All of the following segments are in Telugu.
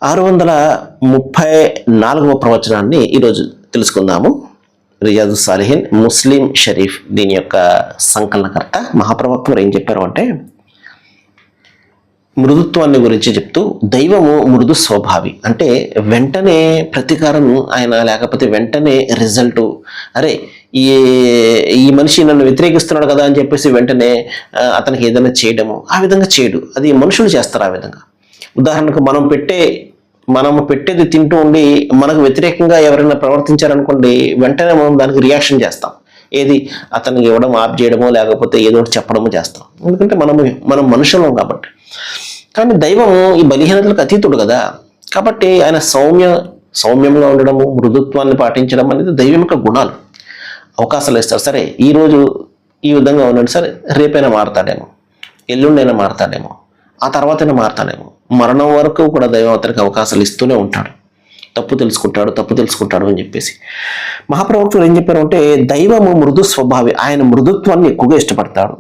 634వ ప్రవచనాన్ని ఈరోజు తెలుసుకుందాము. రియాజు సాలిహిన్ ముస్లిం షరీఫ్ దీని యొక్క సంకలనకర్త. మహాప్రవక్త ఏం చెప్పారు అంటే, మృదుత్వాన్ని గురించి చెప్తూ, దైవము మృదు స్వభావి అంటే వెంటనే ప్రతీకారం ఆయన, లేకపోతే వెంటనే రిజల్ట్, అరే ఈ మనిషి నన్ను వ్యతిరేకిస్తున్నాడు కదా అని చెప్పేసి వెంటనే అతనికి ఏదైనా చేయడము, ఆ విధంగా చేయడు. అది మనుషులు చేస్తారు ఆ విధంగా. ఉదాహరణకు మనము పెట్టేది తింటూ ఉండి మనకు వ్యతిరేకంగా ఎవరైనా ప్రవర్తించారనుకోండి, వెంటనే మనం దానికి రియాక్షన్ చేస్తాం. ఏది అతనికి ఇవ్వడం ఆప్ చేయడమో, లేకపోతే ఏదో ఒకటి చెప్పడమో చేస్తాం. ఎందుకంటే మనం మనుషులం కాబట్టి. కానీ దైవము ఈ బలహీనతలకు అతీతుడు కదా. కాబట్టి ఆయన సౌమ్యంగా ఉండడము, మృదుత్వాన్ని పాటించడం అనేది దైవం యొక్క గుణాలు. అవకాశాలు ఇస్తారు. సరే ఈరోజు ఈ విధంగా ఉన్నాడు, సరే రేపైనా మారతాడేమో, ఎల్లుండైనా మారతాడేమో, ఆ తర్వాతైనా మారతాడేమో. మరణం వరకు కూడా దైవం అతనికి అవకాశాలు ఇస్తూనే ఉంటాడు. తప్పు తెలుసుకుంటాడు అని చెప్పేసి మహాప్రవక్తలు ఏం చెప్పారు అంటే, దైవము మృదు స్వభావి, ఆయన మృదుత్వాన్ని ఎక్కువగా ఇష్టపడతాడు.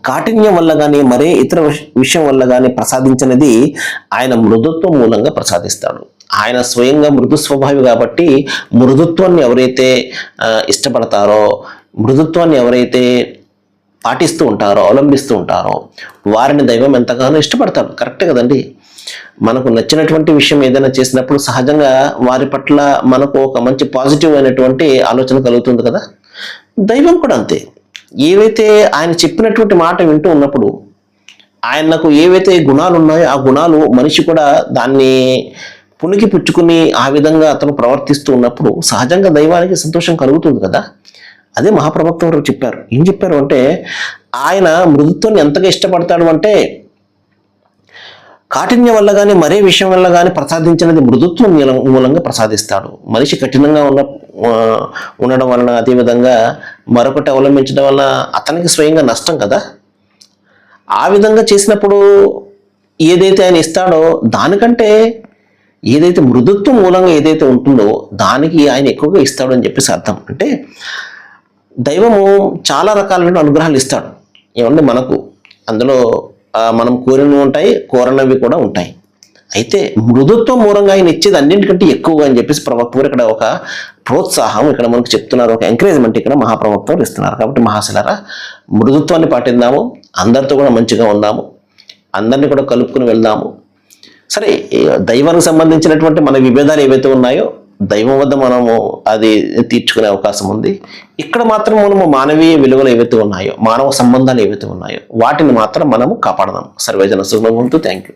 కాఠిన్యం వల్ల కానీ మరే ఇతర విషయం వల్ల కానీ ప్రసాదించినది ఆయన మృదుత్వం మూలంగా ప్రసాదిస్తాడు. ఆయన స్వయంగా మృదు స్వభావి కాబట్టి మృదుత్వాన్ని ఎవరైతే ఇష్టపడతారో, మృదుత్వాన్ని ఎవరైతే పాటిస్తూ ఉంటారో, అవలంబిస్తూ ఉంటారో, వారిని దైవం ఎంతగానో ఇష్టపడతాడు. కరెక్టే కదండి. మనకు నచ్చినటువంటి విషయం ఏదైనా చేసినప్పుడు సహజంగా వారి పట్ల మనకు ఒక మంచి పాజిటివ్ అయినటువంటి ఆలోచన కలుగుతుంది కదా. దైవం కూడా అంతే. ఏవైతే ఆయన చెప్పినటువంటి మాట వింటూ ఉన్నప్పుడు, ఆయనకు ఏవైతే గుణాలు ఉన్నాయో ఆ గుణాలు మనిషి కూడా దాన్ని పుణికి పుచ్చుకుని ఆ విధంగా అతను ప్రవర్తిస్తూ ఉన్నప్పుడు సహజంగా దైవానికి సంతోషం కలుగుతుంది కదా. అదే మహాప్రవక్త వారు చెప్పారు. ఏం చెప్పారు అంటే, ఆయన మృదుత్వాన్ని ఎంతగా ఇష్టపడతాడు అంటే, కాఠిన్యం వల్ల కానీ మరే విషయం వల్ల కానీ ప్రసాదించినది మృదుత్వం మూలంగా ప్రసాదిస్తాడు. మనిషి కఠినంగా ఉండడం వలన, అదేవిధంగా మరొకటి అవలంబించడం వలన అతనికి స్వయంగా నష్టం కదా. ఆ విధంగా చేసినప్పుడు ఏదైతే ఆయన ఇస్తాడో దానికంటే ఏదైతే మృదుత్వం మూలంగా ఏదైతే ఉంటుందో దానికి ఆయన ఎక్కువగా ఇస్తాడు అని చెప్పేసి అర్థం. అంటే దైవము చాలా రకాలైన అనుగ్రహాలు ఇస్తాడు. ఏమంటే మనకు అందులో మనం కోరినవి ఉంటాయి, కోరనవి కూడా ఉంటాయి. అయితే మృదుత్వం మూలంగా ఆయన ఇచ్చేది అన్నింటికంటే ఎక్కువగా అని చెప్పేసి ప్రవక్త ఇక్కడ ఒక ప్రోత్సాహం ఇక్కడ మనకు చెప్తున్నారు, ఒక ఎంకరేజ్మెంట్ ఇక్కడ మహాప్రవక్తలు ఇస్తున్నారు. కాబట్టి మహాశిలారా, మృదుత్వాన్ని పాటిద్దాము, అందరితో కూడా మంచిగా ఉందాము, అందరినీ కూడా కలుపుకుని వెళ్దాము. సరే, దైవానికి సంబంధించినటువంటి మన విభేదాలు ఏవైతే ఉన్నాయో దైవం వద్ద మనము అది తీర్చుకునే అవకాశం ఉంది. ఇక్కడ మాత్రం మనము మానవీయ విలువలు ఏవైతే ఉన్నాయో, మానవ సంబంధాలు ఏవైతే ఉన్నాయో వాటిని మాత్రం మనము కాపాడదాం. సర్వేజన సుఖభవంతు. Thank you.